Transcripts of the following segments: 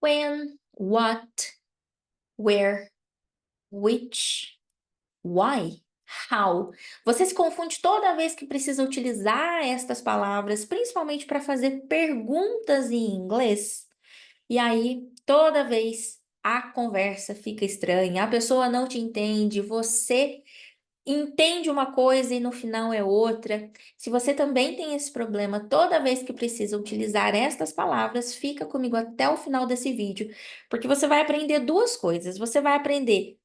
when, what, where, which, why, how. Você se confunde toda vez que precisa utilizar estas palavras, principalmente para fazer perguntas em inglês? E aí, toda vez a conversa fica estranha, a pessoa não te entende, você entende uma coisa e no final é outra. Se você também tem esse problema, toda vez que precisa utilizar estas palavras, fica comigo até o final desse vídeo, porque você vai aprender duas coisas. Você vai aprender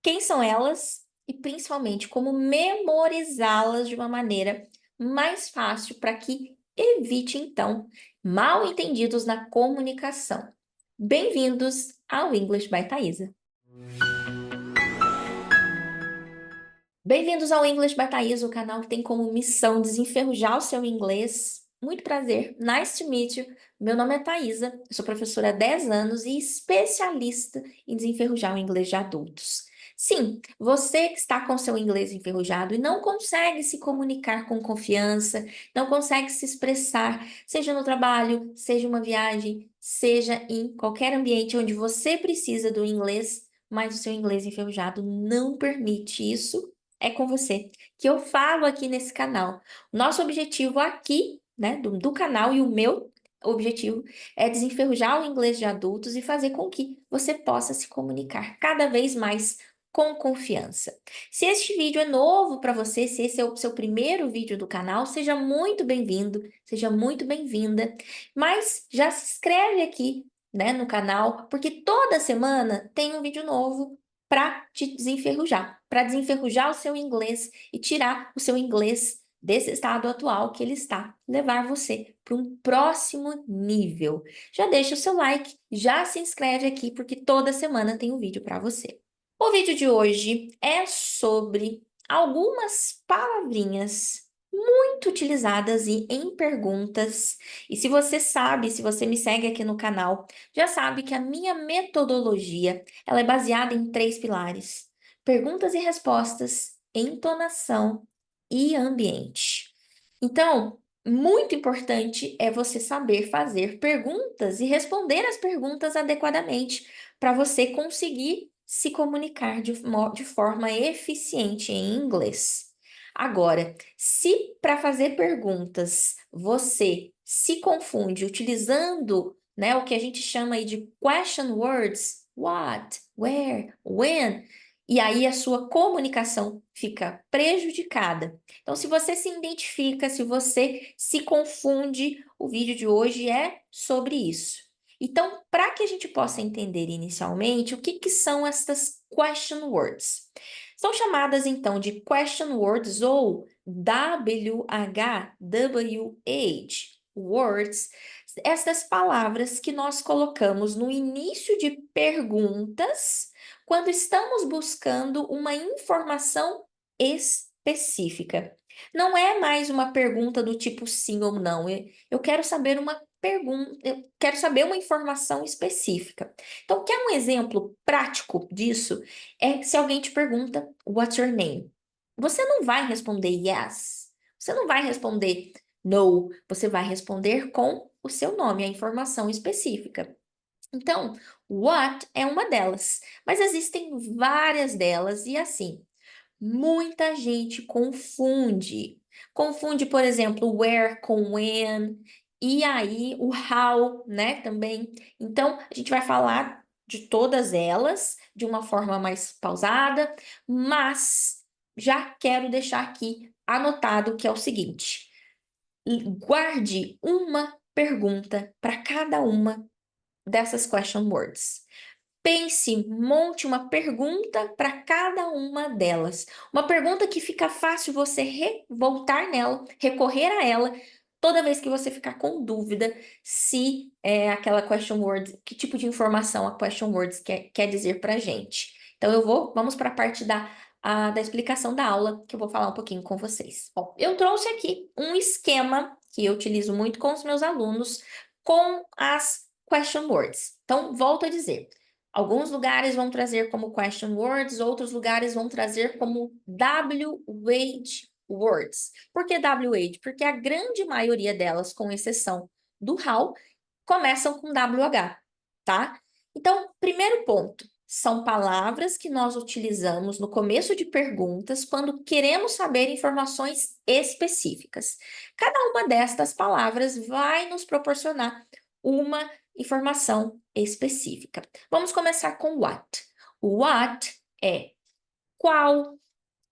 quem são elas e principalmente como memorizá-las de uma maneira mais fácil para que evite, então, mal-entendidos na comunicação. Bem-vindos ao English by Thaisa. Bem-vindos ao English by Thaisa, o canal que tem como missão desenferrujar o seu inglês. Muito prazer, nice to meet you. Meu nome é Thaisa, eu sou professora há 10 anos e especialista em desenferrujar o inglês de adultos. Sim, você que está com seu inglês enferrujado e não consegue se comunicar com confiança, não consegue se expressar, seja no trabalho, seja uma viagem, seja em qualquer ambiente onde você precisa do inglês, mas o seu inglês enferrujado não permite isso, é com você que eu falo aqui nesse canal. Nosso objetivo aqui, né, do canal e o meu objetivo é desenferrujar o inglês de adultos e fazer com que você possa se comunicar cada vez mais com confiança. Se este vídeo é novo para você, se esse é o seu primeiro vídeo do canal, seja muito bem-vindo, seja muito bem-vinda, mas já se inscreve aqui, né, no canal, porque toda semana tem um vídeo novo para te desenferrujar, para desenferrujar o seu inglês e tirar o seu inglês desse estado atual que ele está, levar você para um próximo nível. Já deixa o seu like, já se inscreve aqui, porque toda semana tem um vídeo para você. O vídeo de hoje é sobre algumas palavrinhas muito utilizadas em perguntas. E se você sabe, se você me segue aqui no canal, já sabe que a minha metodologia, ela é baseada em 3 pilares: perguntas e respostas, entonação e ambiente. Então, muito importante é você saber fazer perguntas e responder as perguntas adequadamente para você conseguir se comunicar de forma eficiente em inglês. Agora, se para fazer perguntas você se confunde utilizando, né, o que a gente chama aí de question words, what, where, when, e aí a sua comunicação fica prejudicada. Então, se você se identifica, se você se confunde, o vídeo de hoje é sobre isso. Então, para que a gente possa entender inicialmente, o que são estas question words? São chamadas, então, de question words ou WH, words, estas palavras que nós colocamos no início de perguntas quando estamos buscando uma informação específica. Não é mais uma pergunta do tipo sim ou não. Eu quero saber uma pergunta, eu quero saber uma informação específica. Então, quer um exemplo prático disso? É se alguém te pergunta, what's your name? Você não vai responder yes. Você não vai responder no. Você vai responder com o seu nome, a informação específica. Então, what é uma delas, mas existem várias delas e assim, muita gente confunde. Confunde, por exemplo, where com when, e aí o how, né, também. Então, a gente vai falar de todas elas de uma forma mais pausada, mas já quero deixar aqui anotado que é o seguinte: guarde uma pergunta para cada uma dessas question words. Pense, monte uma pergunta para cada uma delas. Uma pergunta que fica fácil você voltar nela, recorrer a ela, toda vez que você ficar com dúvida se é aquela question word, que tipo de informação a question words quer dizer para a gente. Então vamos para a parte da explicação da aula, que eu vou falar um pouquinho com vocês. Bom, eu trouxe aqui um esquema que eu utilizo muito com os meus alunos com as question words. Então, volto a dizer. Alguns lugares vão trazer como question words, outros lugares vão trazer como WH words. Por que WH? Porque a grande maioria delas, com exceção do how, começam com WH. tá? Então, primeiro ponto, são palavras que nós utilizamos no começo de perguntas quando queremos saber informações específicas. Cada uma destas palavras vai nos proporcionar uma informação específica. Vamos começar com what. O what é qual,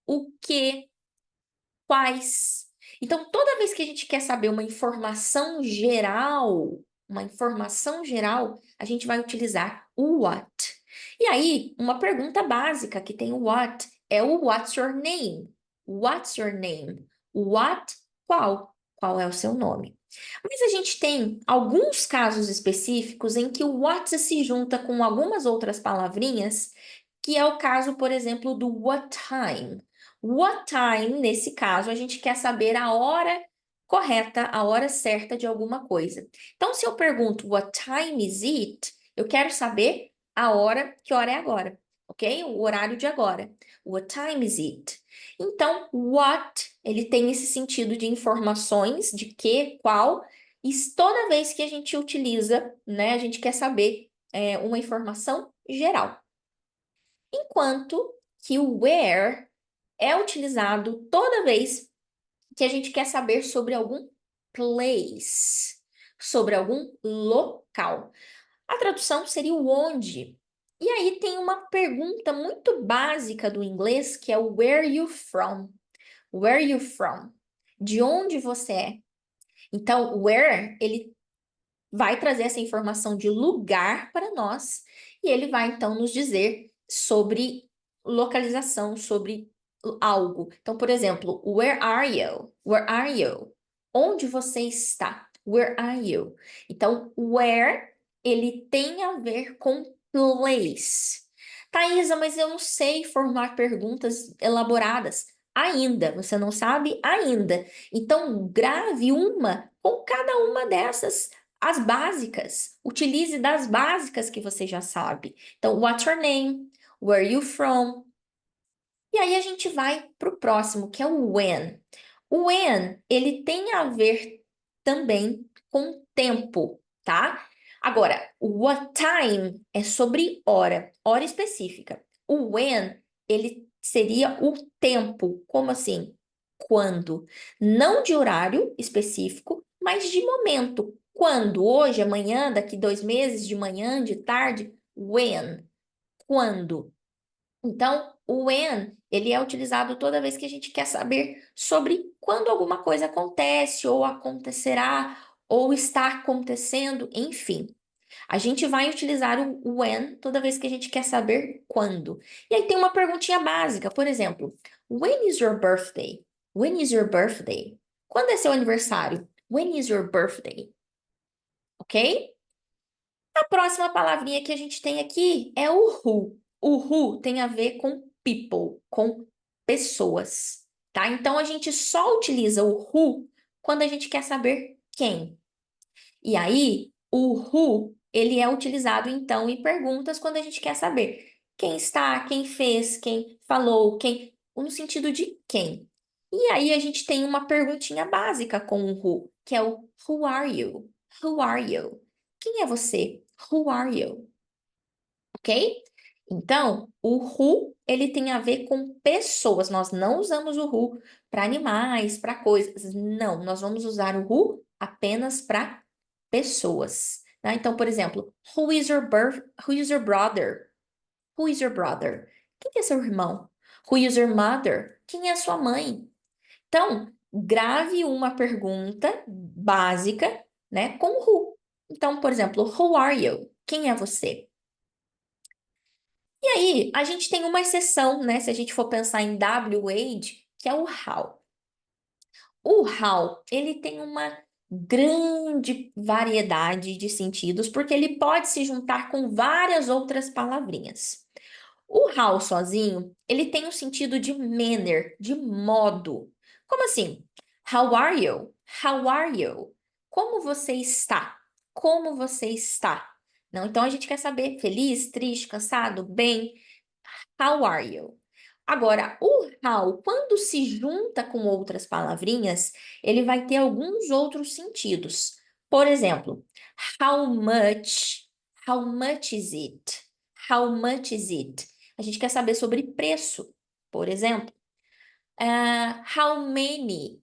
o que, quais. Então, toda vez que a gente quer saber uma informação geral, a gente vai utilizar o what. E aí, uma pergunta básica que tem o what é o what's your name? What's your name? What, qual? Qual é o seu nome? Mas a gente tem alguns casos específicos em que o what se junta com algumas outras palavrinhas, que é o caso, por exemplo, do what time. What time, nesse caso, a gente quer saber a hora correta, a hora certa de alguma coisa. Então, se eu pergunto what time is it, eu quero saber a hora, que hora é agora, ok? O horário de agora. What time is it? Então, what, ele tem esse sentido de informações, de que, qual, e toda vez que a gente utiliza, né, a gente quer saber uma informação geral. Enquanto que o where é utilizado toda vez que a gente quer saber sobre algum place, sobre algum local. A tradução seria o onde. E aí tem uma pergunta muito básica do inglês que é o where you from? Where you from? De onde você é? Então, where, ele vai trazer essa informação de lugar para nós e ele vai então nos dizer sobre localização, sobre algo. Então, por exemplo, where are you? Where are you? Onde você está? Where are you? Então, where ele tem a ver com place. Thaisa, mas eu não sei formar perguntas elaboradas. Ainda, você não sabe ainda. Então, grave uma com cada uma dessas as básicas. Utilize das básicas que você já sabe. Então, what's your name? Where are you from? E aí a gente vai para o próximo, que é o when. O when, ele tem a ver também com tempo, tá? Agora, o what time é sobre hora, hora específica. O when, ele seria o tempo, como assim? Quando? Não de horário específico, mas de momento. Quando? Hoje, amanhã, daqui 2 meses, de manhã, de tarde? When? Quando? Então, o when, ele é utilizado toda vez que a gente quer saber sobre quando alguma coisa acontece, ou acontecerá, ou está acontecendo, enfim. A gente vai utilizar o when toda vez que a gente quer saber quando. E aí tem uma perguntinha básica, por exemplo, when is your birthday? When is your birthday? Quando é seu aniversário? When is your birthday? Ok? A próxima palavrinha que a gente tem aqui é o who. O who tem a ver com people, com pessoas, tá? Então a gente só utiliza o who quando a gente quer saber quem. E aí, o who, ele é utilizado então em perguntas quando a gente quer saber quem está, quem fez, quem falou, quem, no sentido de quem. E aí a gente tem uma perguntinha básica com o who, que é o who are you? Who are you? Quem é você? Who are you? Ok? Então, o who, ele tem a ver com pessoas. Nós não usamos o who para animais, para coisas. Não, nós vamos usar o who apenas para pessoas. Tá? Então, por exemplo, who is your brother? Who is your brother? Quem é seu irmão? Who is your mother? Quem é sua mãe? Então, grave uma pergunta básica, né, com who. Então, por exemplo, who are you? Quem é você? E aí, a gente tem uma exceção, né? Se a gente for pensar em WH, que é o how. O how, ele tem uma grande variedade de sentidos, porque ele pode se juntar com várias outras palavrinhas. O how sozinho, ele tem o sentido de manner, de modo. Como assim? How are you? How are you? Como você está? Como você está? Não, então a gente quer saber feliz, triste, cansado, bem. How are you? Agora, o how, quando se junta com outras palavrinhas, ele vai ter alguns outros sentidos. Por exemplo, how much, How much is it? How much is it? A gente quer saber sobre preço, por exemplo. How many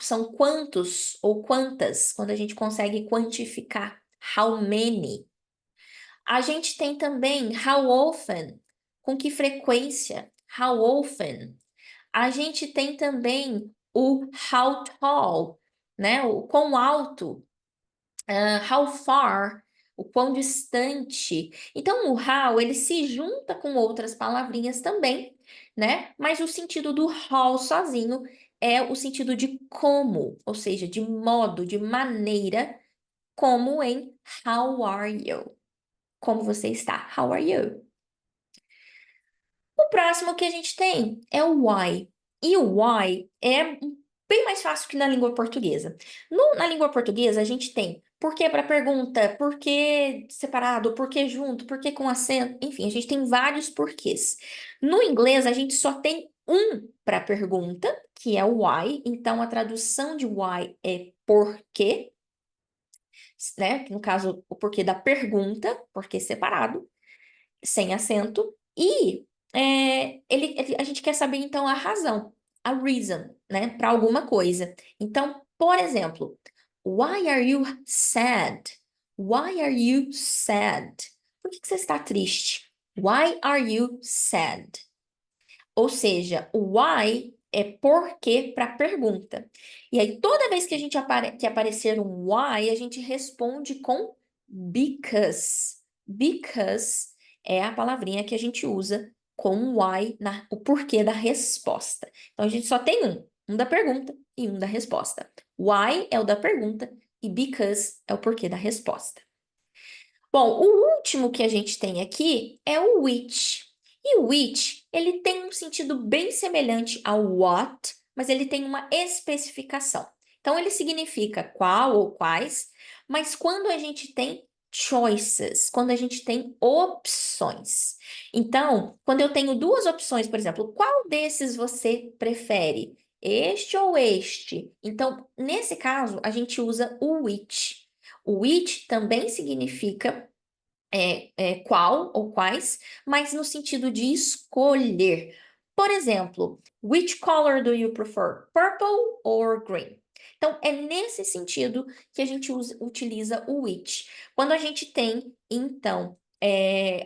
são quantos ou quantas, quando a gente consegue quantificar. How many? A gente tem também how often, com que frequência? How often? A gente tem também o how tall, né? O quão alto. How far, o quão distante. Então, o how, ele se junta com outras palavrinhas também, né? Mas o sentido do how sozinho é o sentido de como, ou seja, de modo, de maneira, como em how are you? Como você está? How are you? O próximo que a gente tem é o why. E o why é bem mais fácil que na língua portuguesa. Na língua portuguesa, a gente tem por que para pergunta, por que separado, por que junto, por que com acento, enfim, a gente tem vários porquês. No inglês, a gente só tem um para pergunta, que é o why. Então, a tradução de why é por quê, né? No caso, o porquê da pergunta, porquê separado sem acento, e a gente quer saber então a razão, a reason, né, para alguma coisa. Então, por exemplo, why are you sad? Why are you sad? Por que você está triste? Why are you sad? Ou seja, o why é porquê para pergunta. E aí, toda vez que a gente que aparecer um why, a gente responde com because. Because é a palavrinha que a gente usa com why, o porquê da resposta. Então, a gente só tem um da pergunta e um da resposta. Why é o da pergunta e because é o porquê da resposta. Bom, o último que a gente tem aqui é o which. E o which, ele tem um sentido bem semelhante ao what, mas ele tem uma especificação. Então, ele significa qual ou quais, mas quando a gente tem choices, quando a gente tem opções. Então, quando eu tenho duas opções, por exemplo, qual desses você prefere? Este ou este? Então, nesse caso, a gente usa o which. O which também significa qual ou quais, mas no sentido de escolher. Por exemplo, which color do you prefer? Purple or green? Então, é nesse sentido que a gente utiliza o which. Quando a gente tem, então,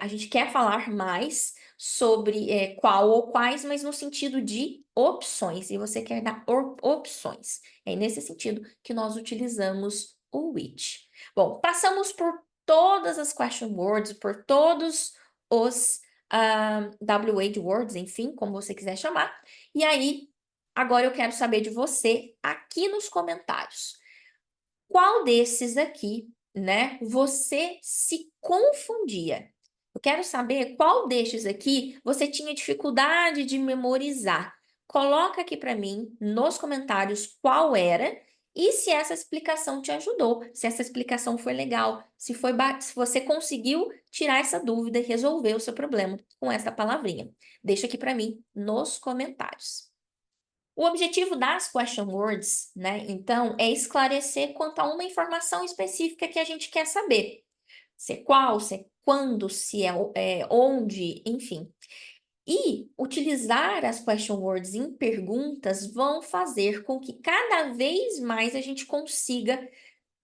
a gente quer falar mais sobre qual ou quais, mas no sentido de opções, e você quer dar opções. É nesse sentido que nós utilizamos o which. Bom, passamos por todas as question words, por todos os WH words, enfim, como você quiser chamar. E aí, agora eu quero saber de você aqui nos comentários. Qual desses aqui, né, você se confundia? Eu quero saber qual destes aqui você tinha dificuldade de memorizar. Coloca aqui para mim nos comentários qual era e se essa explicação te ajudou, se essa explicação foi legal, se você conseguiu tirar essa dúvida e resolver o seu problema com essa palavrinha. Deixa aqui para mim nos comentários. O objetivo das question words, né, então, é esclarecer quanto a uma informação específica que a gente quer saber. Se é qual, se é quando, se é onde, enfim. E utilizar as question words em perguntas vão fazer com que cada vez mais a gente consiga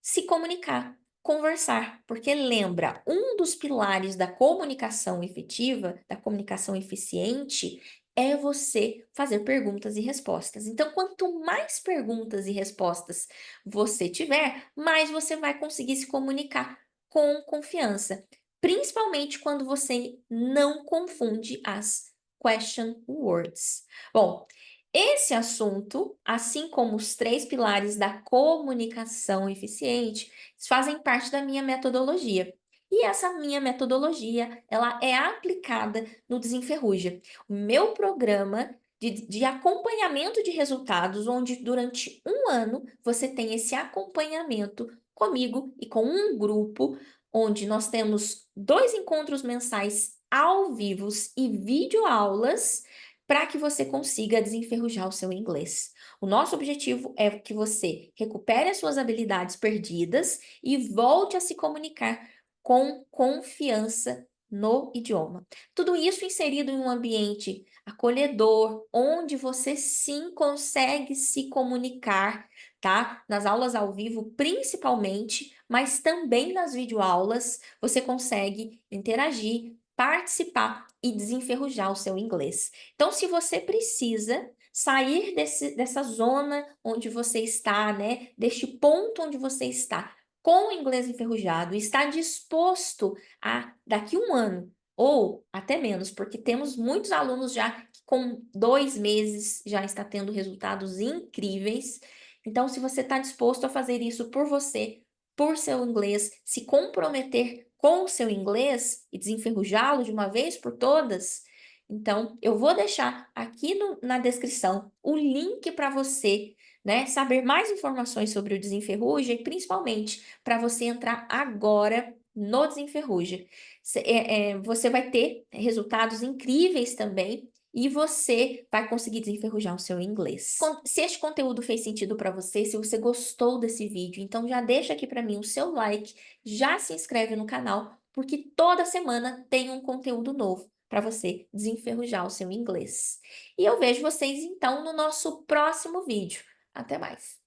se comunicar, conversar, porque lembra, um dos pilares da comunicação efetiva, da comunicação eficiente, é você fazer perguntas e respostas. Então, quanto mais perguntas e respostas você tiver, mais você vai conseguir se comunicar com confiança, principalmente quando você não confunde as question words. Bom, esse assunto, assim como os três pilares da comunicação eficiente, fazem parte da minha metodologia. E essa minha metodologia, ela é aplicada no Desenferruja, o meu programa de acompanhamento de resultados, onde durante um ano você tem esse acompanhamento comigo e com um grupo, onde nós temos 2 encontros mensais ao vivo e videoaulas para que você consiga desenferrujar o seu inglês. O nosso objetivo é que você recupere as suas habilidades perdidas e volte a se comunicar com confiança no idioma. Tudo isso inserido em um ambiente acolhedor, onde você sim consegue se comunicar, tá? Nas aulas ao vivo, principalmente, mas também nas videoaulas, você consegue interagir, participar e desenferrujar o seu inglês. Então, se você precisa sair dessa zona onde você está, né? Deste ponto onde você está, com o inglês enferrujado, está disposto a, daqui um ano, ou até menos, porque temos muitos alunos já que com 2 meses já está tendo resultados incríveis. Então, se você está disposto a fazer isso por você, por seu inglês, se comprometer com o seu inglês e desenferrujá-lo de uma vez por todas, então eu vou deixar aqui na descrição o link para você, né, saber mais informações sobre o Desenferruja e principalmente para você entrar agora no Desenferruja. Você vai ter resultados incríveis também e você vai conseguir desenferrujar o seu inglês. Se este conteúdo fez sentido para você, se você gostou desse vídeo, então já deixa aqui para mim o seu like, já se inscreve no canal, porque toda semana tem um conteúdo novo para você desenferrujar o seu inglês. E eu vejo vocês então no nosso próximo vídeo. Até mais!